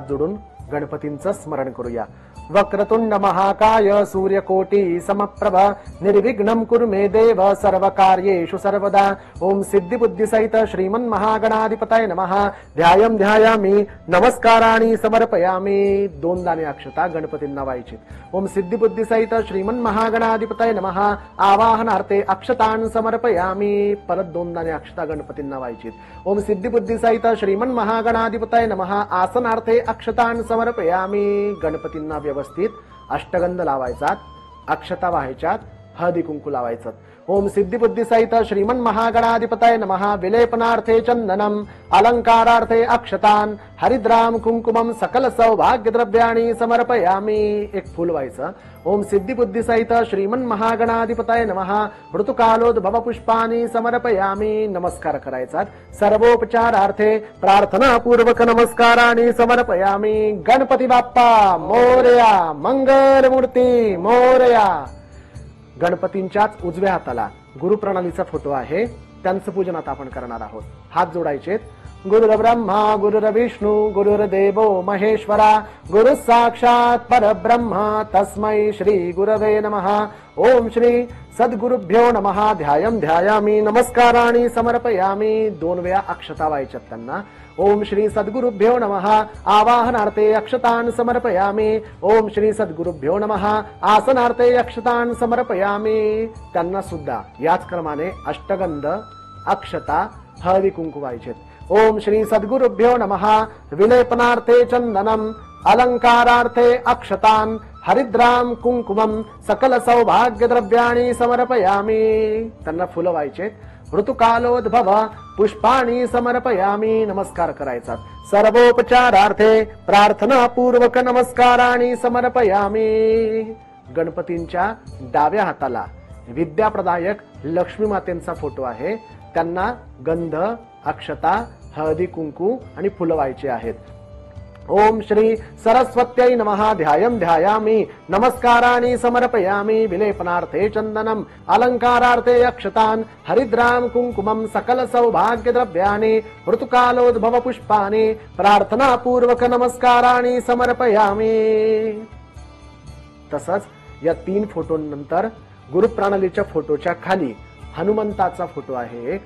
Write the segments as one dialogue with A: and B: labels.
A: जोडून गणपतींचं स्मरण करूया. वक्रतुंड महाकाय सूर्यकोटी समप्रभ निर्विघ्नं कुरु मे देव सर्वकार्येषु सर्वदा. ओम सिद्धिबुद्धिसहित श्रीमन्महागणाधिपतये नमः. ध्यायं ध्यायामि नमस्काराणि समर्पयामि. 2 दाणे अक्षता गणपतींना वाहायची. ओम सिद्धिबुद्धिसहित श्रीमन्महागणाधिपतये नमः. आवाहनार्थे अक्षतान् समर्पयामि. परत 2 दाणे अक्षता गणपतींना वाहायची. ओम सिद्धिबुद्धिसहित श्रीमन्महागणाधिपतये नमः. आसनार्थे अक्षतान् समर्पयामि. गणपतींना व्यवस्थित अष्टगंध लावायचा, अक्षता वाहायच्यात, हळदी कुंकू लावायचं. ओम सिद्धिबुद्धिसहित श्रीमन्महागणाधिपतये नमः. विलेपनार्थे चंदनम अलंकारार्थे अक्षतान हरिद्राम कुंकुमम सकल सौभाग्य द्रव्याणि समर्पयामि. एक फूल व्हायचं. ओम सिद्धिबुद्धिसहित श्रीमन्महागणाधिपतये नमः. ऋतुकालोद्भव पुष्पानि समर्पयामि. नमस्कार करायचा. सर्वोपचारार्थे प्रार्थनापूर्वक नमस्कारानि समर्पयामि. गणपती बाप्पा मोरया. मंगलमूर्ती मोरया. गणपतींच्याच उजव्या हाताला गुरुप्रणालीचा फोटो आहे. त्यांचं पूजन आता आपण करणार आहोत. हात जोडायचे. गुरुर्ब्रह्मा गुरुर्विष्णू गुरुर्देवो महेश्वरा गुरु साक्षात परब्रह्म तस्मै श्री गुरवे नमः. ओम श्री सद्गुरुभ्यो नमः. ध्यायं ध्यायामि नमस्काराणि समर्पयामि. 2 वेळा अक्षता वाहायच्यात त्यांना. ओम श्री सद्गुरुभ्यो नमः. आवाहनार्थे अक्षतान् समर्पयामि. ओम श्री सद्गुरुभ्यो नमः. आसनार्थे अक्षतान् समर्पयामि. त्यांना सुद्धा याच क्रमाने अष्टगंध, अक्षता, हळदी कुंकू व्हायचे. ओम श्री सद्गुरुभ्यो नमः. विलेपनार्थे चंदनम अलंकारार्थे अक्षतान् हरिद्राम कुंकुमम सकल सौभाग्य द्रव्याणि समर्पयामि. त्यांना फुलं व्हायचे. ऋतुकालोद्भव पुष्पाणि समर्पयामि. नमस्कार करायचा. सर्वोपचारार्थे प्रार्थनापूर्वक नमस्काराणि समर्पयामि. गणपतींच्या डाव्या हाताला विद्याप्रदायक लक्ष्मी मातेचा फोटो आहे. त्यांना गंध, अक्षता, हळदी कुंकू आणि फुलं व्हायचे आहेत. ओम श्री सरस्वत्यै नमः. ध्यायं ध्यायामि नमस्काराणि समर्पयामि. विलेपनार्थे चंदनम अलंकारार्थे अक्षतान् हरिद्राम कुंकुमम सकल सौभाग्य द्रव्याणि ऋतुकालोद्भव पुष्पाणि प्रार्थनापूर्वक नमस्काराणि समर्पयामि. तसंच या 3 फोटोंनंतर गुरुप्रणालीच्या फोटोच्या खाली हनुमंताचा फोटो आहे.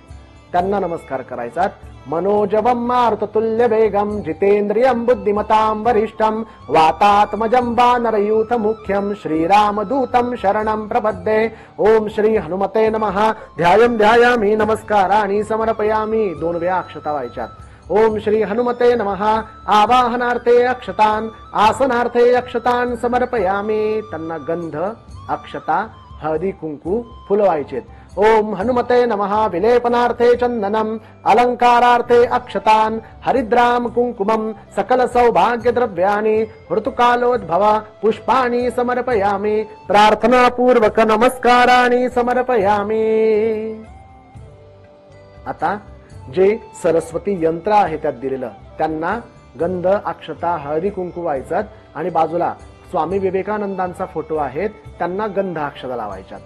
A: त्यांना नमस्कार करायचा. मनोजवम मारुततुल्य वेगम जितेंद्रियं बुद्धिमतां वरिष्ठं वातात्मजं वानरयूथ मुख्यं श्रीरामदूतं शरणं प्रपद्ये. ओम श्री हनुमते नमः. ध्यायं ध्यायामि नमस्काराणि समर्पयामि. 2 वेळा अक्षता व्हायच्यात. ओम श्री हनुमते नमः. आवाहनार्थे अक्षतान् आसनार्थे अक्षतान् समर्पयामि. त्यांना गंध, अक्षता, हळदी कुंकू, फुलं व्हायचे. ओम हनुमते नमः. विलेपनार्थे चंदनम अलंकारार्थे अक्षतान् हरिद्राम कुंकुमम सकल सौभाग्य द्रव्याणि ऋतुकालोद्भव पुष्पाणि समर्पयामि. प्रार्थनापूर्वक नमस्काराणि समर्पयामि. आता जे सरस्वती यंत्र आहे त्यात दिलेलं त्यांना गंध, अक्षता, हळदी कुंकू व्हायचं आणि बाजूला स्वामी विवेकानंदांचा फोटो आहे. त्यांना गंध, अक्षता लावायच्यात.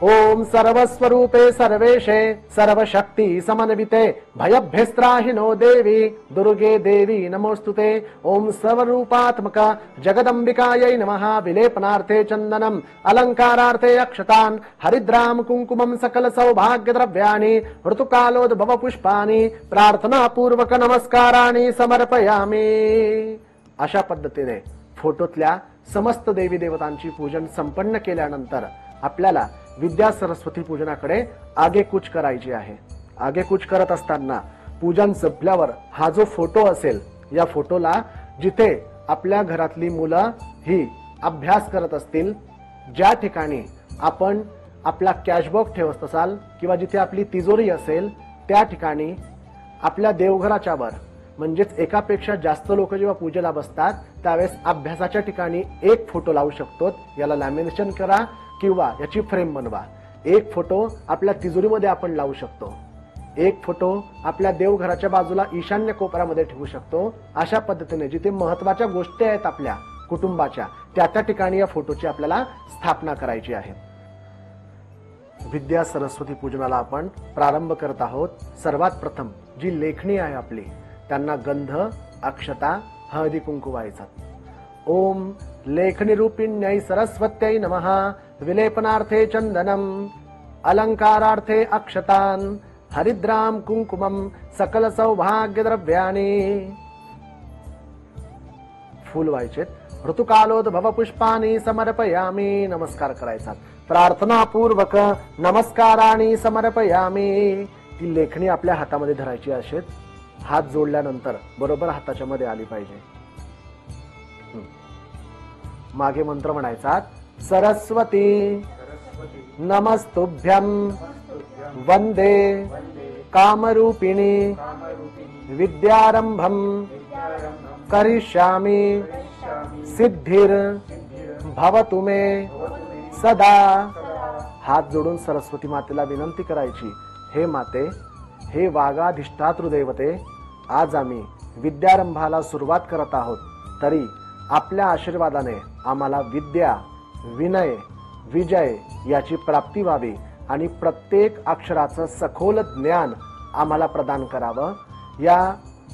A: ओम सर्वस्वरूपे सर्वेशे सर्वशक्ती समन्विते भयभ्यस्त्राहिनो देवी दुर्गे देवी नमोस्तुते. ओम सर्वरूपात्मक जगदंबिकायै नमः. विलेपनार्थे चंदनम अलंकारार्थे अक्षतान् हरिद्राम कुंकुमम सकल सौभाग्य द्रव्याणि ऋतुकालोद्भव पुष्पाणि प्रार्थनापूर्वक नमस्काराणि समर्पयामि. अशा पद्धतीने फोटोतल्या समस्त देवी देवतांची पूजन संपन्न केल्यानंतर आपल्याला विद्या सरस्वती पूजनाकडे आगेकूच करायची आहे. आगेकूच करत असताना पूजन संपल्यावर हा जो फोटो असेल या फोटोला जिथे आपल्या घरातली मुलं ही अभ्यास करत असतील, ज्या ठिकाणी आपण आपला कॅशबॉक्स ठेवत असाल किंवा जिथे आपली तिजोरी असेल त्या ठिकाणी आपल्या देवघराच्या वर म्हणजेच एकापेक्षा जास्त लोक जेव्हा पूजेला बसतात त्यावेळेस अभ्यासाच्या ठिकाणी एक फोटो लावू शकतो. याला लॅमिनेशन करा किंवा याची फ्रेम बनवा. एक फोटो आपल्या तिजोरीमध्ये आपण लावू शकतो. एक फोटो आपल्या देवघराच्या बाजूला ईशान्य कोपऱ्यामध्ये ठेवू शकतो. अशा पद्धतीने जिथे महत्त्वाच्या गोष्टी आहेत आपल्या कुटुंबाच्या त्या ठिकाणी या फोटोची आपल्याला स्थापना करायची आहे. विद्या सरस्वती पूजनाला आपण प्रारंभ करत आहोत. सर्वात प्रथम जी लेखणी आहे आपली त्यांना गंध, अक्षता हळदी कुंकू व्हायचात। ओम लेखनी रूपिण्यै सरस्वत्यै नमः। विलेपनार्थे चंदनम, अलंकारार्थे अक्षतान, हरिद्राम कुंकुमम, सकल सौभाग्य द्रव्याणी। फूल व्हायचेत। ऋतुकालोद्भव पुष्पानी समर्पयामी, नमस्कार करायचा। प्रार्थना पूर्वक नमस्काराणी समर्पयामी। ती लेखणी आपल्या हातामध्ये धरायची असेल। हात जोडल्यानंतर बरोबर हाताच्या मध्ये आली पाहिजे। मागे मंत्र म्हणायचा, सरस्वती नमस्तुभ्यं वंदे कामरूपिणी विद्यारंभम करिष्यामि सिद्धिर भवतु मे सदा। हात जोडून सरस्वती मातेला विनंती करायची, हे माते, हे वागाधिष्ठातृ देवते, आज आम्ही विद्यारंभाला सुरुवात करत आहोत, तरी आपल्या आशीर्वादाने आम्हाला विद्या, विनय, विजय याची प्राप्ती व्हावी आणि प्रत्येक अक्षराचं सखोल ज्ञान आम्हाला प्रदान करावं। या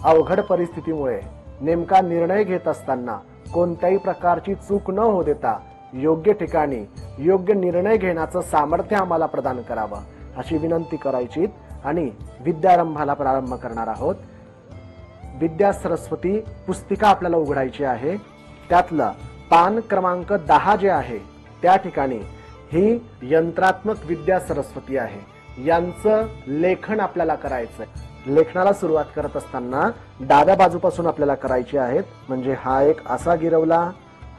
A: अवघड परिस्थितीमुळे नेमका निर्णय घेत असताना कोणत्याही प्रकारची चूक न होऊ देता योग्य ठिकाणी योग्य निर्णय घेण्याचं सामर्थ्य आम्हाला प्रदान करावं, अशी विनंती करायची आणि विद्यारंभाला प्रारंभ करणार आहोत। विद्या सरस्वती पुस्तिका आपल्याला उघडायची आहे। त्यातलं पान क्रमांक 10 जे आहे त्या ठिकाणी ही यंत्रात्मक विद्या सरस्वती आहे, यांचं लेखन आपल्याला करायचंय। लेखनाला सुरुवात करत असताना डाव्या बाजूपासून आपल्याला करायची आहेत, म्हणजे हा एक असा गिरवला,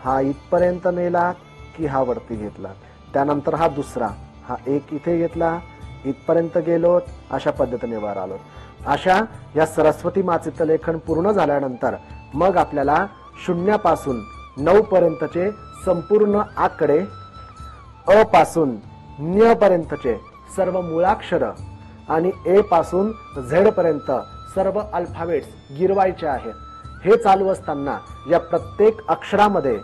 A: हा इथपर्यंत नेला की हा वरती घेतला, त्यानंतर हा दुसरा, हा एक इथे घेतला, इथपर्यंत गेलो, अशा पद्धतीने वर आलो। अशा या सरस्वती मातेचं लेखन पूर्ण झाल्यानंतर मग आपल्याला शून्यापासून 9 पर्यंतचे संपूर्ण आकडे, अ पासून न्य पर्यंतचे सर्व मूळाक्षर आणि ए पासून झेड पर्यंत सर्व अल्फाबेट्स गिरवायचे आहेत। हे चालू असताना या प्रत्येक अक्षरामध्ये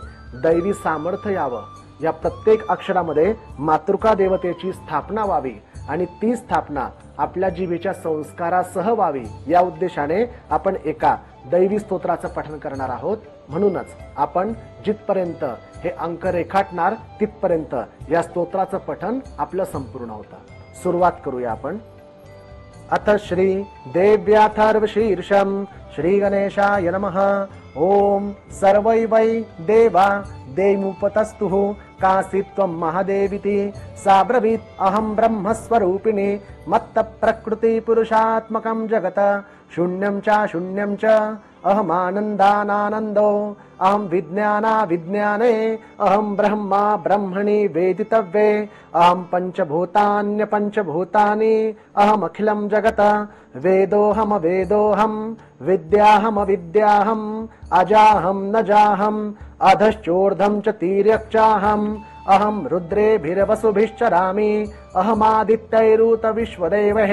A: दैवी सामर्थ्य यावं, या प्रत्येक अक्षरामध्ये मातृका देवतेची स्थापना व्हावी आणि ती स्थापना आपल्या जीवेच्या संस्कारासह व्हावी, या उद्देशाने आपण एका दैवी स्तोत्राचं पठण करणार आहोत। म्हणूनच आपण जिथपर्यंत हे अंक रेखाटणार तिथपर्यंत या स्तोत्राचं पठण आपलं संपूर्ण होतं। सुरुवात करूया आपण। अथ श्री देव्याथर्वशीर्षं श्री गणेशाय नमः। ओम सर्वै वै देवा देमुपतस्तुः कासित्वं महादेवीति सा ब्रवीत् अहं ब्रह्मस्वरूपिणी मत्त प्रकृति पुरुषात्मकं जगत शून्यं च अहमानन्दानानन्दो अहं विज्ञाना विज्ञाने अहं ब्रह्मा ब्रह्मणि वेदितव्ये अहं पंचभूतान्य पंचभूतानि अहमखिलं जगत वेदोहम वेदोहम विद्याहम विद्याहम अजाहम न जाहम अधश्चोर्धं च तिर्यक्चाहम् अहं रुद्रेभिर्वसुभिश्चरामि अहमादित्यैरुत विश्वदेवः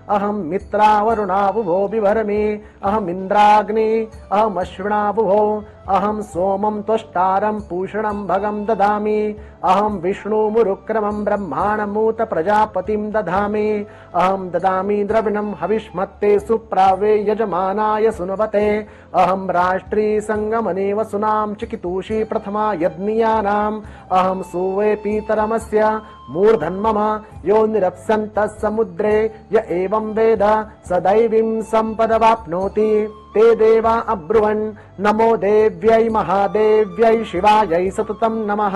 A: अहं मित्रावरुणावुभो बिभर्मि अहमिन्द्राग्नि अहमश्विनावुभो अहं सोमं त्वष्टारं पूषणं भगं ददामि अहं विष्णुमुरुक्रमं ब्रह्माणमूत प्रजापतिं दधामि अहं ददामि द्रविणं हविष्मत्ते सुप्रावे यजमानाय सुनवते अहं राष्ट्री संगमने वसुनां चिकितूषी प्रथमा यज्ञियानाम् अहं सुवे पीतरमस्य मूर्धन्मम यो निरप्सन्तः समुद्रे य एवं वेद स दैवीं सम्पदवाप्नोति ते देवा अब्रुवन् नमो देव्यै महादेव्यै शिवायै सततं नमः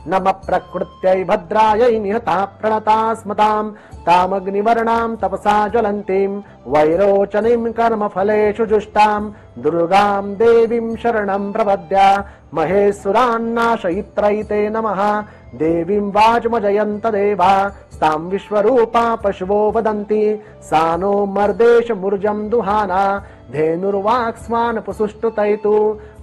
A: नमः प्रकृत्यै भद्रायै निहता प्रणता स्मतां तामग्निवर्णां तपसा ज्वलन्तीं वैरोचनीं कर्मफलेषु जुष्टां दुर्गां देवीं शरणं प्रपद्या महेश्वरान्नाशयित्रै ते नमः देवीं वाचमजयन्त देवा स्तां विश्वरूपा पशवो वदन्ति सा नो मर्देशमुर्जं दुहाना धेनुर्वाक्स्वान् पुसुष्टुतैतु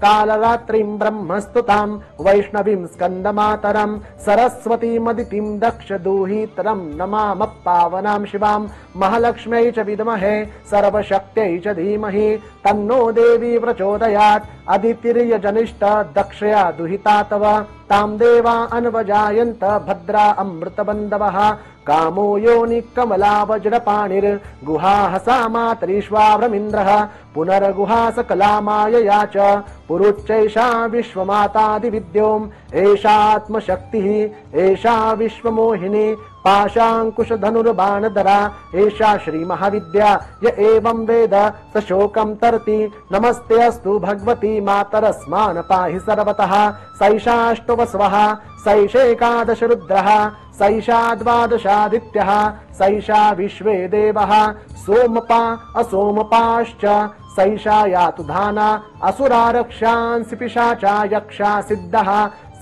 A: कालरात्रिं ब्रह्मस्तुतां वैष्णवीं स्कन्दमातरं सरस्वतीमदितिं दक्षदूहितरं नमामः पावनां शिवां महालक्ष्म्यै च विद्महे सर्वशक्त्यै च धीमहि तन्नो देवी प्रचोदयात् अदितिर्यजनिष्ठ दक्षया दुहिता तव तां देवा अन्वजायन्त भद्रा अमृतबन्धवः कामो योनि कमला वज्रपाणिर् गुहाहसा मातरीश्वाव्रमिन्द्रः पुनर्गुहा सकला मायया च पुरुच्चैषा विश्वमातादिविद्योम् एषात्मशक्तिः एषा विश्वमोहिनी पाशाङ्कुशधनुर्बाणधरा एषा श्रीमहाविद्या य एवं वेद स शोकं तरति नमस्ते अस्तु भगवती मातरस्मान् पाहि सर्वतः सैषाष्टवस्वः सैषेकादश रुद्रः सैषा द्वादशादित्यः सैषा विश्वे देवः सोमपा असोमपाश्च सैषा यातु धाना असुरारक्षांसि पिशाचा यक्षा सिद्धः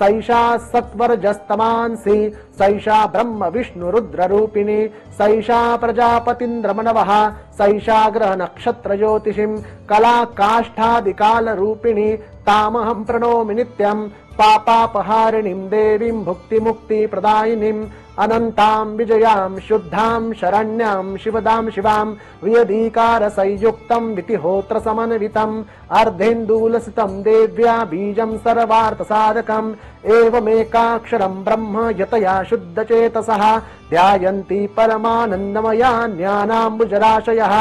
A: सैषा सत्वरजस्तमांसि सैषा ब्रह्म विष्णु रुद्र रूपिणी सैषा प्रजापतीन्द्रमनवः सैषा ग्रह नक्षत्र ज्योतिषीं कला काष्ठादिकाल रूपिणी तामहं प्रणोमि नित्यं पापापहारिणीं देवीं भुक्तिमुक्ति प्रदायिनीं अनन्तां विजयां शुद्धां शरण्यां शिवदां शिवां वियदीकार संयुक्तं वितिहोत्र समन्वितम् अर्धेन्दूलसितं देव्या बीजं सर्वार्थसाधकम् एवमेकाक्षरं ब्रह्म यतया शुद्धचेतसः ध्यायन्ति परमानन्दमया ज्ञानाम्बुजराशयः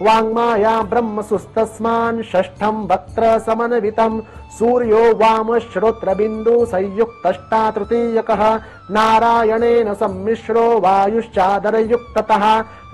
A: वाङ्माया ब्रह्मसुस्तस्मान् षष्ठं वक्त्र समन्वितं सूर्यो वाम श्रोत्रबिन्दु संयुक्तष्टा तृतीयकः नारायणेन सम्मिश्रो वायुश्चादरयुक्ततः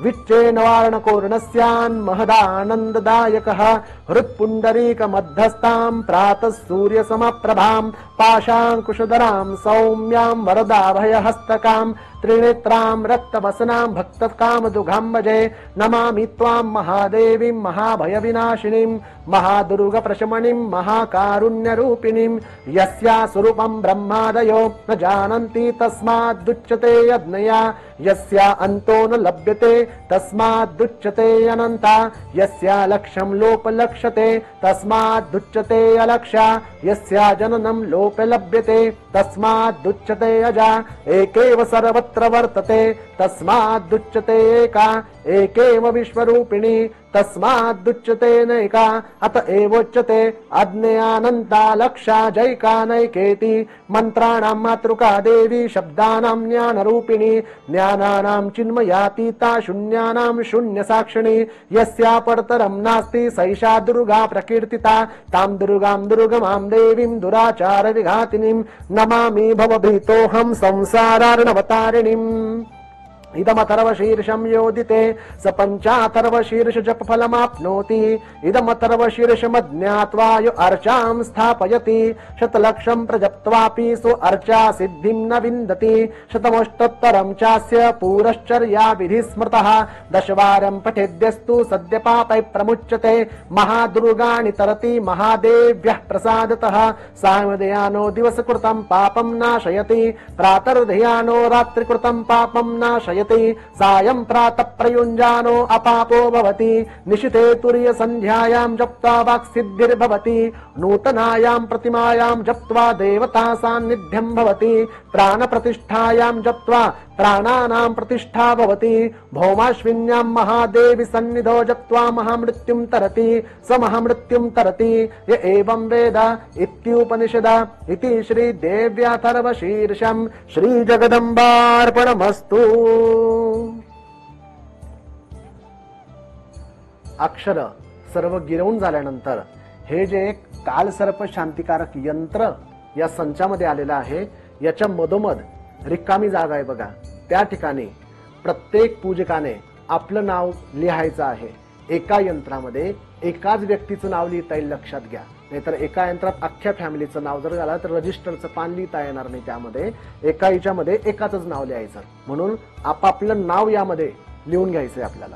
A: विच्चेन वार्णकोर्णस्यान् महदानन्ददायकः हृत्पुण्डरीकमध्यस्थां प्रातः सूर्यसमप्रभां पाशाङ्कुशधरां सौम्यां वरदाभयहस्तकां त्रिनेत्रां रक्तवसनां भक्तकामदुघां भजे नमामि त्वां महादेवीं महाभयविनाशिनीं महादुर्गप्रशमनीं महाकारुण्यरूपिणीं यस्या स्वरूपं ब्रह्मादयो न जानन्ति तस्मादुच्यते यज्ञया यस्या अन्तो न लभ्यते तस्मादुच्यते अनन्ता यस्या लक्ष्यं लोपलक्ष्यते तस्मादुच्यते अलक्ष्या यस्या जननं लोपलभ्यते तस्मादुच्यते अजा एकेव सर्वत्र वर्तते तस्मादुच्यते एका एकेव विश्वरूपिणी तस्मादुच्यते नैका अत एवोच्यते अज्ञेयानन्ता लक्षा जैका नैकेति मन्त्राणां मातृका देवी शब्दानां ज्ञानरूपिणी ज्ञानानां चिन्मयातीता शून्यानां शून्यसाक्षिणी यस्या परतरं नास्ति सैषा दुर्गा प्रकीर्तिता तां दुर्गां दुर्गमां देवीं दुराचारविघातिनीं नमामि भवभीतोऽहं संसारार्णवतारिणीम् इदमथर्वशीर्षं योदिते स पञ्चाथर्वशीर्ष जपफलमाप्नोति इदमथर्वशीर्षमज्ञात्वा यो अर्चां स्थापयति शतलक्षं प्रजप्त्वापि सो अर्चा सिद्धिं न विन्दति शतमोष्टोत्तरं चास्य पूरश्चर्या विधि स्मृतः दशवारं पठेद्यस्तु सद्य पापै प्रमुच्यते महादुर्गाणि तरति महादेव्यः प्रसादतः सायमदयानो दिवसकृतं पापं नाशयति प्रातर्धयानो रात्रिकृतं पापं नाशयति सायं प्रातः प्रयुञ्जानो अपापो भवति निशिते तुर्य संध्यायां जप्त्वा वाक्सिद्धिर्भवति नूतनायां प्रतिमायां जप्त्वा देवता सान्निध्यं भवति प्राणप्रतिष्ठायां जप्त्वा प्राणानां प्रतिष्ठा भवति भौमाश्विन्यां महादेवी सन्निधौ जप्त्वा महामृत्युं तरति स महामृत्युं तरति य एवं वेद इत्युपनिषद इति श्रीदेव्याथर्वशीर्षं श्रीजगदम्बार्पणमस्तु। अक्षर सर्व गिरवून झाल्यानंतर हे जे एक कालसर्प शांतिकारक यंत्र या संचामध्ये आलेलं आहे याच्या मधोमध रिकामी जागा आहे बघा त्या ठिकाणी प्रत्येक पूजकाने आपलं नाव लिहायचं आहे। एका यंत्रामध्ये एकाच व्यक्तीचं नाव लिहिता येईल लक्षात घ्या नाहीतर एका यंत्रात अख्ख्या फॅमिलीचं नाव जर झालं तर रजिस्टरचं पान लिहिता येणार नाही त्यामध्ये एका याच्यामध्ये एकाचंच नाव लिहायचं म्हणून आपापलं नाव यामध्ये लिहून घ्यायचंय आपल्याला।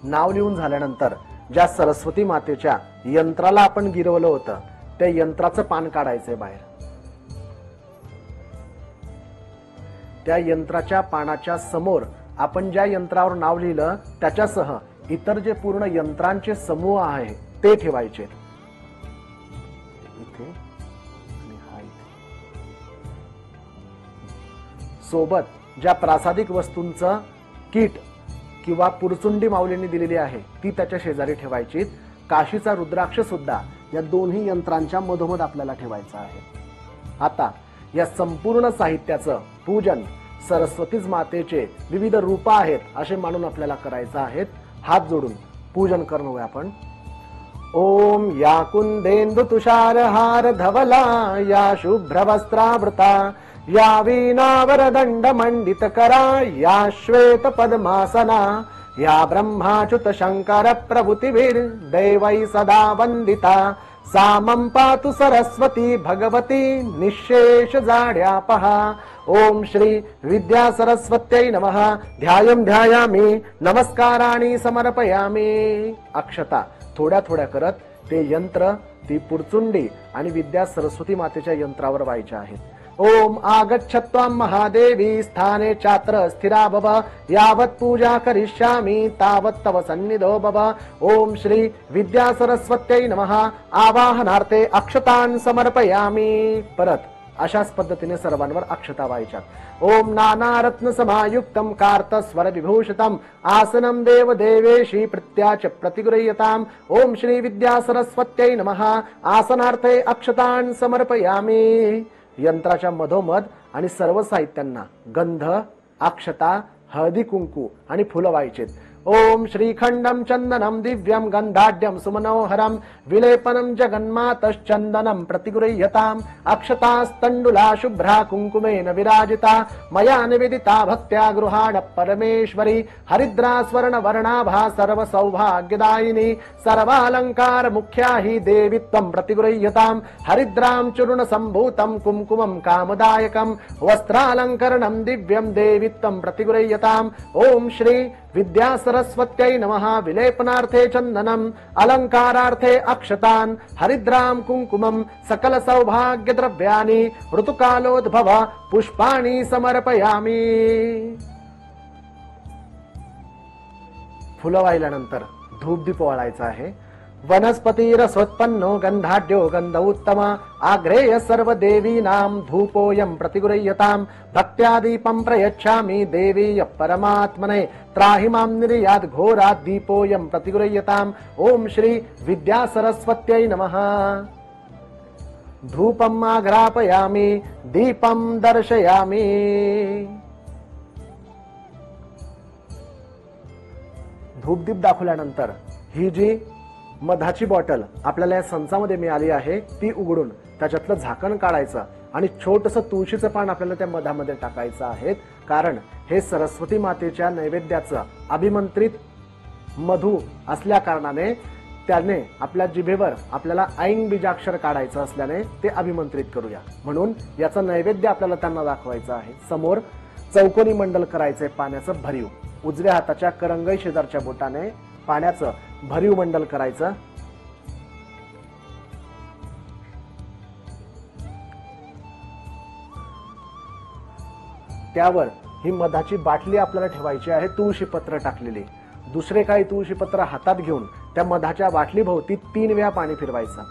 A: नाव लिहून झाल्यानंतर ज्या सरस्वती मातेच्या यंत्राला आपण गिरवलं होतं त्या यंत्राचं पान काढायचंय बाहेर। त्या यंत्राच्या पानाच्या समोर आपण ज्या यंत्रावर नाव लिहिलं त्याच्यासह इतर जे पूर्ण यंत्रांचे समूह आहे ते ठेवायचे इथे आणि हा इथे. सोबत ज्या प्रासादिक वस्तूंचं किट किंवा पुरचुंडी माऊलींनी दिलेली आहे ती त्याच्या शेजारी ठेवायची. काशीचा रुद्राक्ष सुद्धा या दोन्ही यंत्रांच्या मधोमध आपल्याला ठेवायचं आहे. आता या संपूर्ण साहित्याचं पूजन सरस्वतीच मातेचे विविध रूप आहेत असे मानून आपल्याला करायचं आहे. हात जोडून पूजन करूया आपण. ओम या कुंदेंदु तुषार हार धवला या शुभ्र वस्त्रावृता या वीणावरदंड मंडित करा या श्वेत पद्मासना या ब्रह्माच्युत शंकर प्रभृतिभिर दैवै सदा वंदिता सामं पातु सरस्वती भगवती निःशेष जाड्यापहा. ओम श्री विद्या सरस्वत्यै नमः. ध्यायं ध्यायामि नमस्काराणि समर्पयामि. अक्षता थोड्या थोड्या करत ते यंत्र, ती पुरचुंडी आणि विद्या सरस्वती मातेच्या यंत्रावर व्हायच्या आहेत. ओम आगच्छत्वां महादेवी स्थाने चात्र स्थिरा भव यावत् पूजा करिष्यामि तावत् तव सन्निधो भव. ओम श्री विद्या सरस्वत्यै नमः. आवाहनार्थे अक्षतान् समर्पयामि. परत अशाच पद्धतीने सर्वांवर अक्षता व्हायच्या. ओम नानारत्न समायुक्तम कार्त स्वर विभूषितम आसनम देव देवेशी प्रत्याच प्रतिगृह्यताम. ओम श्री विद्या सरस्वत्यै नमः. आसनार्थे अक्षतान् समर्पयामि. यंत्राच्या मधोमध आणि सर्व साहित्यांना गंध, अक्षता, हळदी कुंकू आणि फुलं व्हायचे. ओम श्रीखंडम चंदनम दिव्यम गंधाढ्यम सुमनोहरम विलेपनम जगन्मातश्चंदनम प्रतिगृह्यताम. अक्षतास्तंडुला शुभ्रा कुंकुमेन विराजिता मया निवेदिता भक्त्या गृहाण परमेश्वरी. हरिद्रा स्वर्ण वर्णाभा सर्व सौभाग्यदायिनी सर्वालंकार मुख्या हि देवी त्वं प्रतिगृह्यताम. हरिद्रां चूर्ण संभूतं कुंकुमं कामदायकं वस्त्रालंकरणं दिव्यं देवी त्वं प्रतिगृह्यताम. ओम श्री विद्या सरस्वत्यै नमः. विलेपनार्थे चंदनम अलंकारार्थे अक्षतान् हरिद्रां कुंकुमं सकल सौभाग्य द्रव्यानि ऋतुकालोद्भव पुष्पाणि समर्पयामि. फुलं वाहिल्यानंतर धूपदीप वाळायचा आहे. वनस्पतिरसोत्पन्नो गंधाढ्यो गंध उत्तम आग्रेय सर्व देवीनां धूपोऽयं प्रतिगृह्यताम्. भक्त्या दीपं प्रयच्छामि देवी परमात्मने त्राहि मां निर्यात् घोरात् दीपोऽयं प्रतिगृह्यताम्. ओम श्री विद्या सरस्वत्यै नमः. धूपम् आघ्रापयामि दीपं दर्शयामि. धूपदीप दाखवल्यानंतर ही जी मधाची बॉटल आपल्याला या संचामध्ये मिळाली आहे ती उघडून त्याच्यातलं झाकण काढायचं आणि छोटस तुळशीचं पान आपल्याला त्या मधामध्ये टाकायचं आहे. कारण हे सरस्वती मातेच्या नैवेद्याचं अभिमंत्रित मधु असल्या कारणाने त्याने आपल्या जिभेवर आपल्याला ऐन बीजाक्षर काढायचं असल्याने ते अभिमंत्रित करूया. म्हणून याचं नैवेद्य आपल्याला त्यांना दाखवायचं आहे. समोर चौकोनी मंडल करायचंय पाण्याचं भरीव. उजव्या हाताच्या करंगई शेजारच्या बोटाने पाण्याचं भरीव मंडल करायचं. त्यावर ही मधाची बाटली आपल्याला ठेवायची आहे तुळशी पत्र टाकलेली. दुसरे काही तुळशी पत्र हातात घेऊन त्या मधाच्या बाटली भोवती 3 वेळा पाणी फिरवायचं.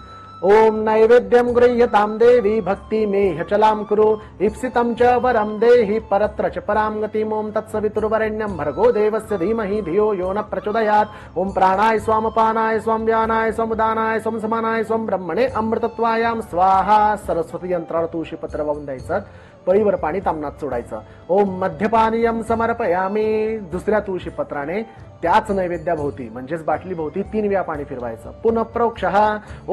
A: ओम नैवेद्यम गृह्यतां देवी भक्ति मे ह्यचलां कुरु इप्सितं च वरं देहि परत्र च परां गतिम्. ओम तत्सवितुर्वरेण्यं भर्गो देवस्य धीमहि धियो यो न प्रचोदयात्. ओम प्राणाय स्वाम पानाय स्वाम व्यानाय स्वाम उदानाय स्वाम समानाय स्वाम ब्रह्मणे अमृतत्वायां स्वाहा. सरस्वती यंत्रावर तुळशी पत्र वाहून द्यायचं. पळीवर पाणी तामनात सोडायचं. ओम मध्यपानीयम समर्पयामि. दुसऱ्या तुळशी पत्राने त्याच नैवेद्याभोवती म्हणजेच बाटली भोवती 3 वेळा पाणी फिरवायचं. पुनः प्रोक्षः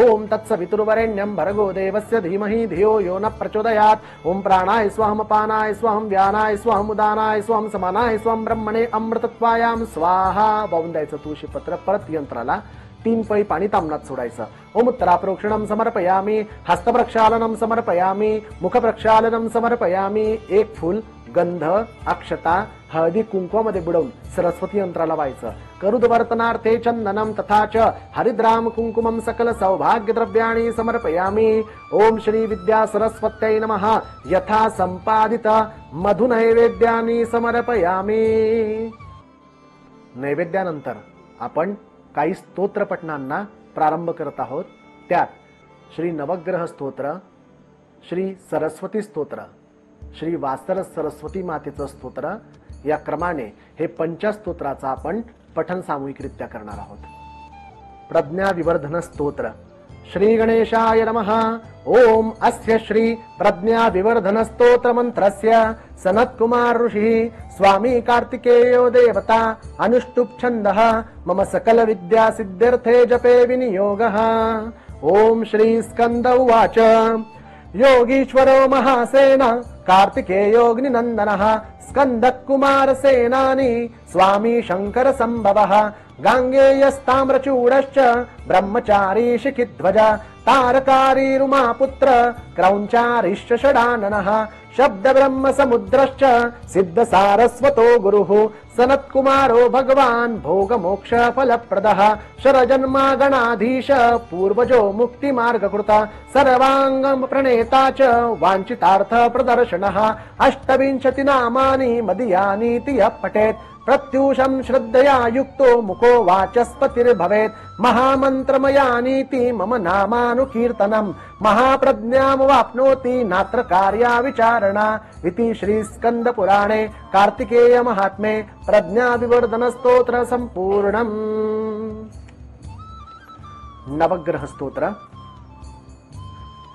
A: ओम तत्सवितुर्वरेण्यं भर्गो देवस्य धीमहि धियो यो न प्रचोदयात्. ओम प्राणाय स्वाहम पानाय स्वाहम व्यानाय स्वाहम उदानाय स्वाहम समानाय स्वाहम ब्रह्मणे अमृतत्वायां स्वाहा. वाहून द्यायचं तुळशी पत्र. परत यंत्राला 3 पळी पाणी तामनात सोडायचं. ओम उत्तराप्रोक्षणं समर्पयामि. हस्तप्रक्षालनं समर्पयामि. मुखप्रक्षालनं समर्पयामि. 1 फूल गंध, अक्षता, हळदी कुंकवामध्ये बुडवून सरस्वती यंत्राला व्हायचं. करुद्वर्तनार्थे चंदनम तथा च हरिद्राम कुंकुमम सकल सौभाग्य द्रव्याणि समर्पयामि. ओम श्री विद्या सरस्वत्यै नमः. यथा संपादित मधुनैवेद्यानि समर्पयामि. नैवेद्यानंतर आपण काही स्तोत्र पठणांना प्रारंभ करत आहोत. त्यात श्री नवग्रह स्तोत्र, श्री सरस्वती स्तोत्र, श्री वासर सरस्वती मातेचं स्तोत्र या क्रमाने हे पंचस्तोत्राचा आपण पठन सामूहिकरित्या करणार आहोत. प्रज्ञा विवर्धन स्तोत्र. श्री गणेशाय नमः. ओम अस्य श्री प्रज्ञा विवर्धन स्तोत्र मंत्रस्य सनत्कुमार ऋषि स्वामी कार्तिकेयो देवता अनुष्टुप छंदः मम सकल विद्या सिद्ध्यर्थे जपे विनियोगः. ओम श्री स्कंद उवाच. योगीश्वरो महासेन कार्तिकेयोऽग्निनन्दनः स्कन्दकुमार सेनानी स्वामी शंकर संभवः. गांगेयस्ताम्रचूडश्च ब्रह्मचारी शिखिध्वज तारकारी रुमापुत्र क्रौञ्चारीश्च षडाननः. शब्द ब्रह्म समुद्रश्च सिद्ध सारस्वतो गुरुः सनत्कुमारो भगवान् भोग मोक्ष फलप्रदः. शरजन्मा गणाधीश पूर्वजो मुक्ति मार्गकृत सर्वांगम प्रणेता च वाञ्छितार्थ प्रदर्शनः. अष्टविंशति नामानि मदीयानीति यः पठेत् प्रत्यूषं श्रद्धया युक्तो मुखो वाचस्पतिर्भवेत्. महामन्त्रमयानीति मम नामानुकीर्तनम् महाप्रज्ञामवाप्नोति नात्र कार्या विचारणा. इति श्री स्कंद पुराणे कार्तिकेय महात्म्ये प्रज्ञा विवर्धन स्तोत्र संपूर्णम्. नवग्रह स्तोत्र.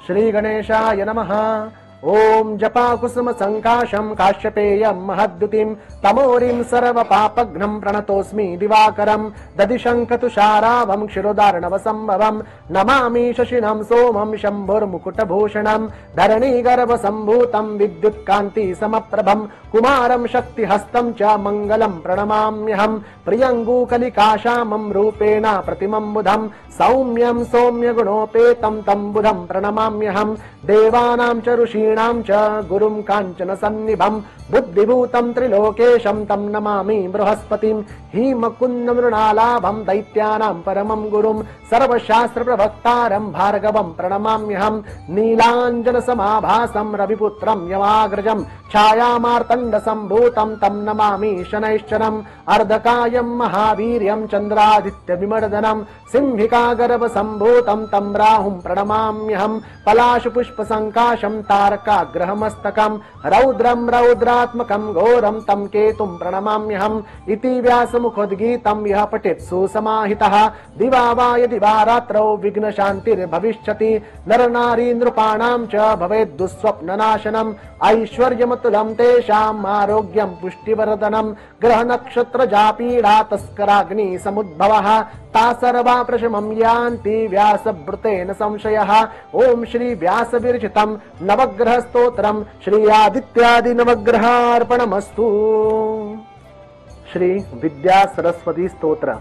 A: श्री गणेशाय नमः. ओम जपाकुसुम संकाशं काश्यपेयं महद्युतिं तमोरिं सर्व पापघ्नं प्रणतोऽस्मि दिवाकरं. दधिशंखतुषारावं क्षीरोदार्णव संभवं नमामि शशिनं सोमं शम्भुर्मुकुटभूषणं. धरणीगर्भ सम्भूतं विद्युत्कान्ति समप्रभं कुमारं शक्तिहस्तं च मंगलं प्रणमाम्यहं. प्रियङ्गुकलिकाश्यामं रूपेण प्रतिमं बुधं सौम्यं सौम्यगुणोपेतं तं बुधं प्रणमाम्यहं. देवानां च ऋषीणां च गुरुं काञ्चन सन्निभं बुद्धिभूतं त्रिलोकेशं तं नमामि बृहस्पतिं. हीमकुन्द मृणालाभं दैत्यानां परमं गुरुं सर्वशास्त्र प्रवक्तारं भार्गवं प्रणमाम्यहं. नीलाञ्जन समाभासं रविपुत्रं यमाग्रजं छायामार्तण्ड सम्भूतं तं नमामि शनैश्चरम्. अर्धकायं महावीर्यं चन्द्रादित्य विमर्दनं सिंहिका गर्भ सम्भूतं तं राहुं प्रणमाम्यहं. पलाश पुष्प संकाशं तारकाग्रहमस्तकं रौद्रं रौद्रात्मकं घोरं तं केतुं प्रणमाम्यहम्. इति व्यासमुखोद्गीतं यः पठेत् सुसमाहितः दिवा वा यदि वा रात्रौ विघ्न शान्तिर्भविष्यति. नर नारी नृपाणां च भवेत् दुःस्वप्ननाशनम्. ऐश्वर्यमतुलं तेषाम् आरोग्यं पुष्टिवर्धनम्. ग्रह नक्षत्र जापीडा तस्कराग्नि समुद्भवः ता सर्वा प्रशमं यान्ति व्यासभृतेन संशयः. ओम श्री व्यास विरचितं नवग्रह स्तोत्रम् श्री आदित्यादि नवग्रहार्पणमस्तु. श्री विद्या सरस्वती स्तोत्र.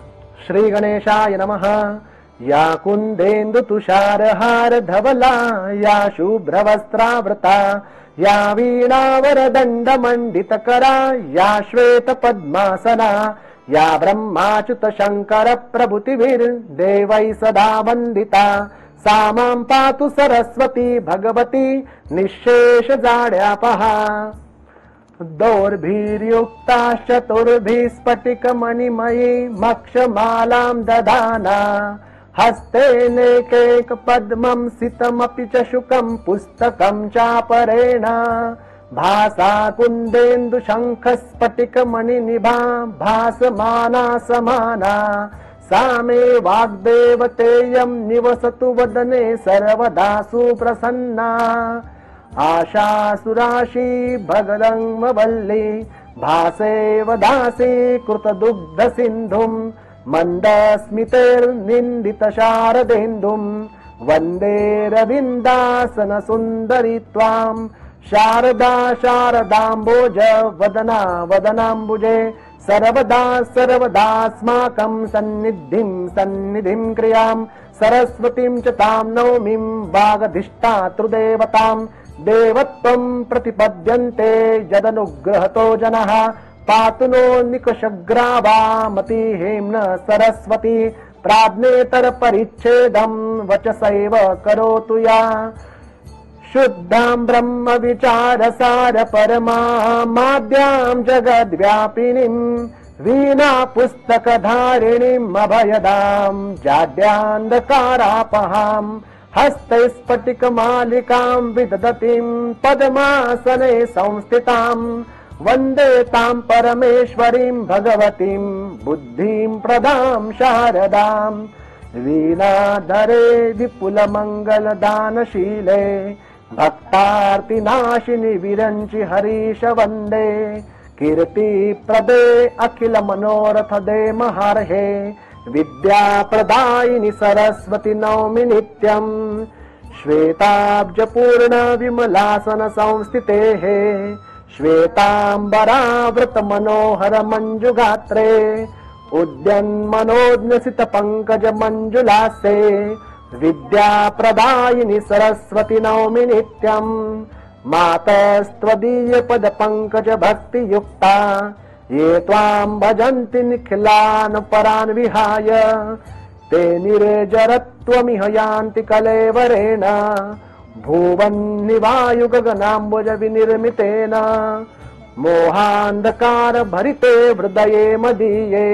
A: श्री गणेशाय नमः. या कुंदेन्दु तुषारहार धवला या शुभ्रवस्त्रावृता या वीणावरदण्ड मंडितकरा या श्वेत पद्मासना या ब्रह्माच्युत शंकर प्रभृतिभिर्देवैः सदा वन्दिता. सा मां पातु सरस्वती भगवती निःशेष जाड्यापहा. दोर्भिर्युक्ताश्चतुर्भिः स्फटिकमणिमयी मक्षमालां दधाना. हस्तेनेकैक पद्मं सितमपि च शुकं पुस्तकं चापरेण. भासा कुन्देन्दु शंख स्फटिक मणिनिभा भासमाना समाना. सा मे वाग्देवतेयं निवसतु वदने सर्वदा सुप्रसन्ना. आशासुराशी भगदङ्गवल्ली भासेव दासी कृतदुग्ध सिन्धुं. मन्दस्मितैर्निन्दित शारदेन्दुं वन्दे रविन्दासन सुन्दरी त्वां. शारदा शारदाम्बोज वदना वदनाम्बुजे सर्वदा सर्वदास्माकं सन्निधिं क्रियां. सरस्वतीं च तां नौमिं वागधिष्ठातृदेवतां. देवत्वं प्रतिपद्यन्ते यदनुग्रहतो जनः. पातु नो निकषग्रावामतिहेम्न सरस्वती. प्राज्ञेतर परिच्छेदं वचसैव करोतु या. शुद्धां ब्रह्म विचारसार परमामाद्यां जगद्व्यापिनीं वीणा पुस्तकधारिणीम् अभयदां जाड्यान्धकारापहां हस्तैस्फटिकमालिकां विदधतीं पद्मासने संस्थितां वन्दे तां परमेश्वरीं भगवतीं बुद्धिं प्रदां शारदां वीणाधरे विपुलमङ्गलदानशीले भक्तार्तिनाशिनि विरञ्चि हरीश वन्दे कीर्तिप्रदे अखिल मनोरथदे महार्हे विद्याप्रदायिनि सरस्वती नौमि नित्यम् श्वेताब्जपूर्ण विमलासन संस्थितेः श्वेताम्बरावृत मनोहर मञ्जुगात्रे उद्यन्मनोज्ञसित पंकज मंजुलासे विद्याप्रदायिनि सरस्वती नौमि नित्यम् मातस्त्वदीय पद पंकज भक्ति युक्ता ये त्वां भजन्ति निखिलान् परान् विहाय ते निरेजरत्वमिह यान्ति कलेवरेण भुवन्निवायु गगनाम्बुज विनिर्मितेन मोहान्धकार भरिते हृदये मदीये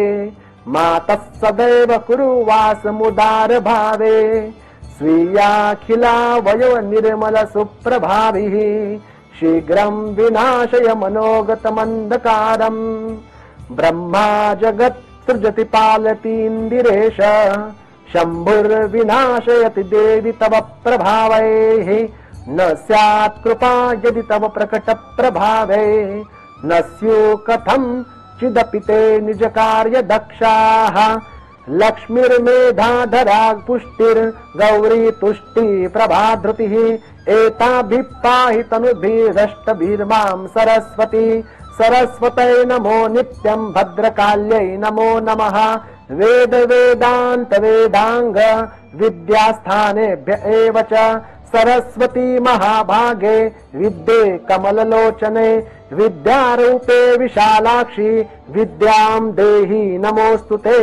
A: मातः सदैव कुरु वासमुदार भावे स्वीयाखिला वयो निर्मल सुप्रभाभिः शीघ्रं विनाशय मनोगतमन्धकारम् ब्रह्मा जगत् सृजति पालतीन्दिरेश शम्भुर्विनाशयति देवि तव प्रभावैः न स्यात् कृपा यदि तव प्रकट प्रभावे न स्युः कथं चिदपि ते निज कार्य दक्षाः लक्ष्मीर्मेधाधरा पुष्टिर्गौरी तुष्टि प्रभाधृतिः एताभिः पाहि तनुभिरष्टभिर्मां सरस्वती सरस्वतै नमो नित्यं भद्रकाल्यै नमो नमः वेद वेदान्त वेदांग विद्यास्थानेभ्य एव च सरस्वती महाभागे विद्ये कमललोचने विद्यारूपे विशालाक्षी विद्यां देहि नमोस्तुते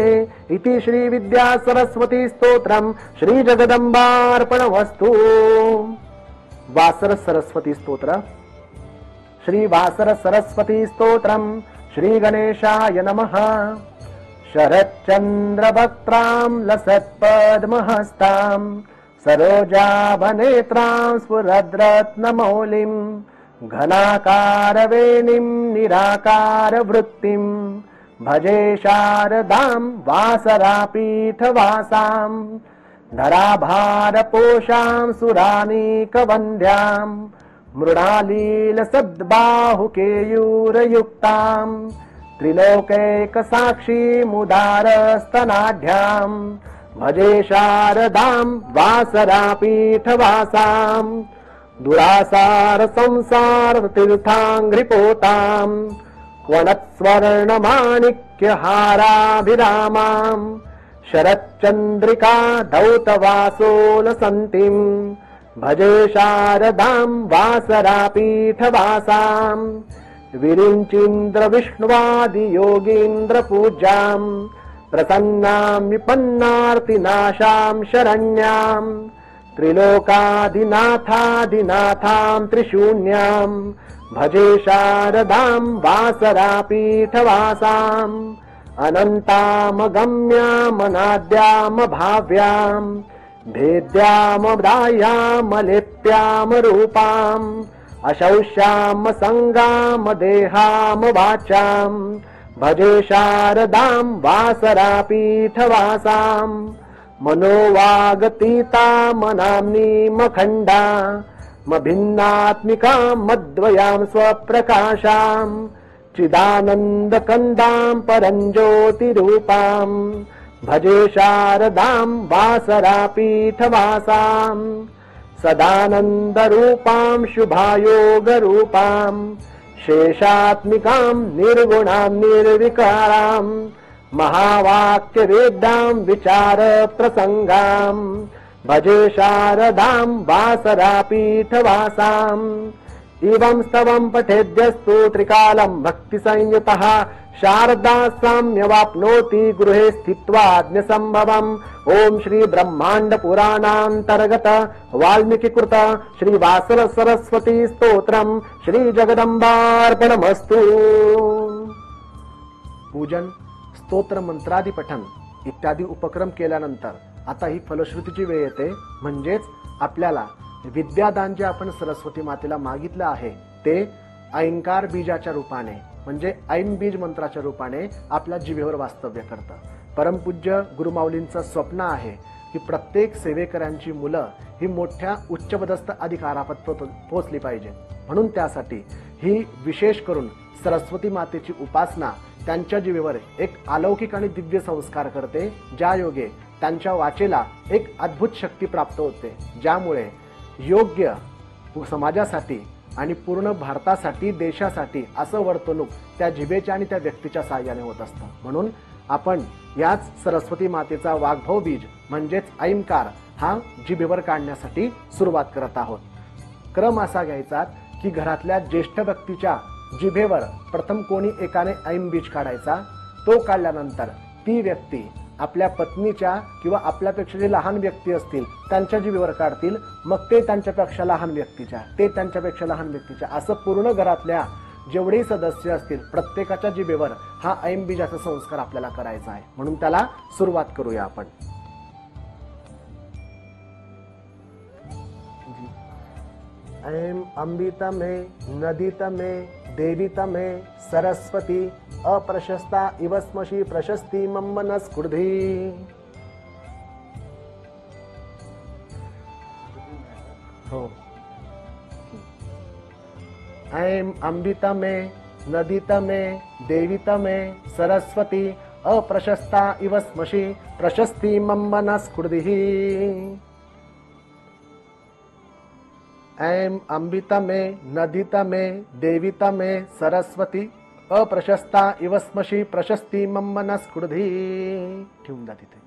A: इति श्री विद्या सरस्वती स्तोत्रम् श्री जगदम्बार्पणमस्तु। वासर सरस्वती स्तोत्र। श्री वासर सरस्वती स्तोत्रम् श्री गणेशाय नमः। शरच्चन्द्रवक्त्रां लसत्पद्महस्तां सरोजाभनेत्रां स्फुरद्रत्नमौलिं घनाकारवेणीं निराकारवृत्तिं भजे शारदां वासरापीठवासां धराभारपोषां सुरानीकवन्द्यां मृणालीलसद्बाहुकेयूरयुक्तां त्रिलोकैकसाक्षीमुदारस्तनाढ्यां भजे शारदां वासरापीठवासां दुरासार संसार तीर्थाङ्घ्रिपोतां वनत्स्वर्णमाणिक्यहाराभिरामां शरच्चन्द्रिका धौतवासोलसन्तीं भजे शारदां वासरापीठवासां विरिञ्चीन्द्र विष्णुवादि योगीन्द्र पूज्यां प्रसन्नां विपन्नार्तिनाशां शरण्यां त्रिलोकादिनाथादिनाथां त्रिशून्यां भजे शारदां वासरापीठवासां अनन्तामगम्यामनाद्यामभाव्यां भेद्यामदायामलिप्यामरूपां अशौष्यामसङ्गामदेहामवाचां भजे शारदां वासरापीठवासां मनोवागतीतामनाम्नीमखण्डा मभिन्नात्मिकां मद्वयां स्वप्रकाशां चिदानन्दकन्दां परञ्ज्योतिरूपां भजे शारदां वासरापीठवासां सदानन्दरूपां शुभायोगरूपां शेषात्मिकां निर्गुणां निर्विकारां महावाक्यवेद्यां विचारप्रसङ्गां भजे शारदां वासरापीठवासां इवं स्तवं पठेद्यस्तु त्रिकालं भक्ति संयुतः शारदा साम्यवाप्नोति गृहे स्थित्वा ज्ञसंभवम्। ओम श्री ब्रह्मांड पुराणांतर्गत वाल्मीकि कृत श्री वासव सरस्वती स्तोत्रम श्री जगदंबार्पणमस्तु। पूजन, स्तोत्र, मंत्रादी पठन इत्यादी उपक्रम केल्यानंतर आता ही फलश्रुतीची वेळ येते, म्हणजेच आपल्याला विद्यादान जे आपण सरस्वती मातेला मागितलं आहे ते ऐंकार बीजाच्या रूपाने म्हणजे ऐन बीज मंत्राच्या रूपाने आपल्या जिभेवर वास्तव्य करतं। परमपूज्य गुरुमाऊलींचं स्वप्न आहे की प्रत्येक सेवेकरांची मुलं ही मोठ्या उच्चपदस्थ अधिकारापद पोहोचली पाहिजे, म्हणून त्यासाठी ही विशेष करून सरस्वती मातेची उपासना त्यांच्या जिभेवर एक अलौकिक आणि दिव्य संस्कार करते, ज्या योगे त्यांच्या वाचेला एक अद्भुत शक्ती प्राप्त होते, ज्यामुळे योग्य समाजासाठी आणि पूर्ण भारतासाठी देशासाठी असं वर्तणूक त्या जिभेच्या आणि त्या व्यक्तीच्या साहाय्याने होत असतं। म्हणून आपण याच सरस्वती मातेचा वाग्भव बीज म्हणजेच ऐंकार हा जिभेवर काढण्यासाठी सुरुवात करत आहोत। क्रम असा घ्यायचा की घरातल्या ज्येष्ठ व्यक्तीच्या जिभेवर प्रथम कोणी एकाने ऐन बीज काढायचा, तो काढल्यानंतर ती व्यक्ती आपल्या पत्नीच्या किंवा आपल्यापेक्षा जे लहान व्यक्ती असतील त्यांच्या जिभेवर काढतील, मग ते त्यांच्यापेक्षा लहान व्यक्तीच्या, ते त्यांच्यापेक्षा लहान व्यक्तीच्या, असं पूर्ण घरातल्या जेवढे सदस्य असतील प्रत्येकाच्या जिभेवर हा ऐन बीजाचा संस्कार आपल्याला करायचा आहे। म्हणून त्याला सुरुवात करूया आपण। ऐं अंबिता में नदीता में देवीता में सरस्वती अप्रशस्ता इवस्मशी प्रशस्ती मम्मनस्कुर्धी। हो। ऐं अंबिता में नदीता में देवीता में सरस्वती अप्रशस्ता इवस्मशी प्रशस्ती मम्मनस्कुर्धी। ऐं अंबिता में नदीता में देवीता में सरस्वती अप्रशस्ता इवस्मशी प्रशस्ती मम्मनस्कुर्धी। ठेवून द्या तिथे।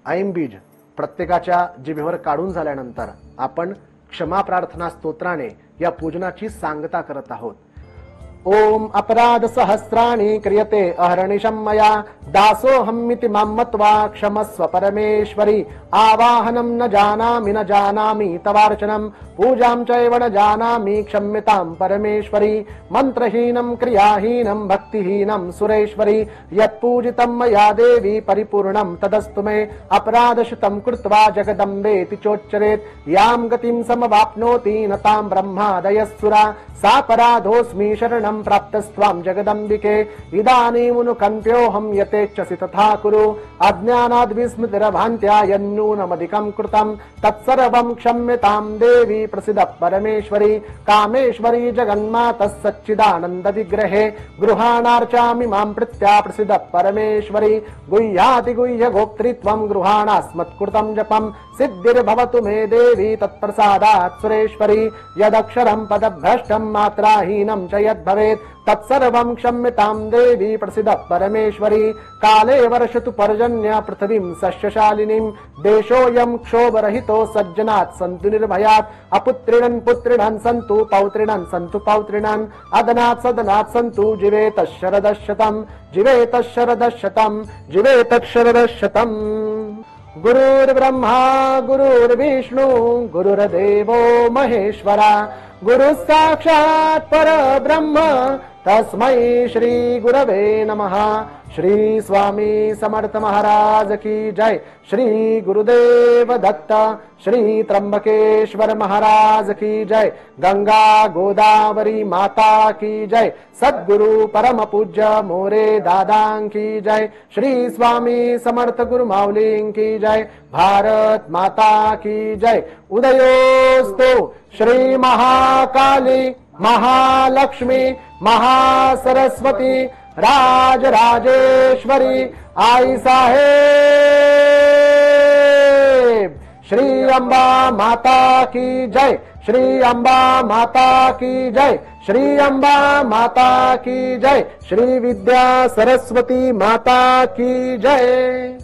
A: ऐं बीज प्रत्येकाच्या जिभेवर काढून झाल्यानंतर आपण क्षमा प्रार्थना स्तोत्राने या पूजनाची सांगता करत आहोत। ओम अपराध सहस्राणि क्रियते अहर्निशं मया दासोऽहमिति मां मत्वा क्षमस्व परमेश्वरी। आवाहनं न जानामि तवार्चनं पूजां चैव न जानामि क्षम्यतां परमेश्वरी। मंत्रहीनं क्रियाहीनं भक्तिहीनं सुरेश्वरी। यत्पूजितं मया देवी परिपूर्णं तदस्तु मे। अपराधशतं कृत्वा जगदम्बेति चोच्चरेत् यां गतिं समवाप्नोति न तां ब्रह्मादयस्सुरा। सापराधोऽस्मि शरणं प्राप्तस्त्वां जगदम्बिके। इदानीमुनुकम्प्योऽहं यतेच्छसि तथा कुरु। अज्ञानाद् विस्मृतिरभान्त्या यन्नूनमधिकं कृतं तत्सर्वं क्षम्यतां देवी प्रसीद परमेश्वरी। कामेश्वरी जगन्मातः सच्चिदानन्द विग्रहे गृहाणार्चामि मां प्रीत्या प्रसीद परमेश्वरी। गुह्यातिगुह्य गोप्तृत्वं गृहाणास्मत्कृतं जपं सिद्धिर्भवतु मे देवी तत्प्रसादात् सुरेश्वरी। यदक्षरं पदभ्रष्टं मात्राहीनं च यद्भवेत् तत्सर्वं क्षम्यतां देवी प्रसीद परमेश्वरी। काले वर्षतु पर्जन्य पृथिवीं सस्यशालिनीं। देशोऽयं क्षोभरहितो सज्जनात् सन्तु निर्भयात्। अपुत्रिणन् पुत्रिणन् सन्तु पौत्रिणन् सन्तु पौत्रिणन्। अदनात् सदनात् सन्तु जीवेतः शरदः शतं जीवेतः शरदः शतं जीवेतः शरदः शतम्। गुरुर्ब्रह्मा गुरुर्विष्णु गुरुर्देवो महेश्वरा। गुरु साक्षात् परब्रह्म तस्मै श्री गुरवे नमः। श्री स्वामी समर्थ महाराज की जय। श्री गुरुदेव दत्त श्री त्र्यंबकेश्वर महाराज की जय। गंगा गोदावरी माता की जय। सद्गुरु परम पूज्य मोरे दादा की जय। श्री स्वामी समर्थ गुरु माऊली की जय। भारत माता की जय। उदयोस्तु श्री महाकाली महालक्ष्मी महासरस्वती राजराजेश्वरी आई साहेब। श्री अंबा माता की जय। श्री अंबा माता की जय। श्री अंबा माता की जय। श्री विद्या सरस्वती माता की जय।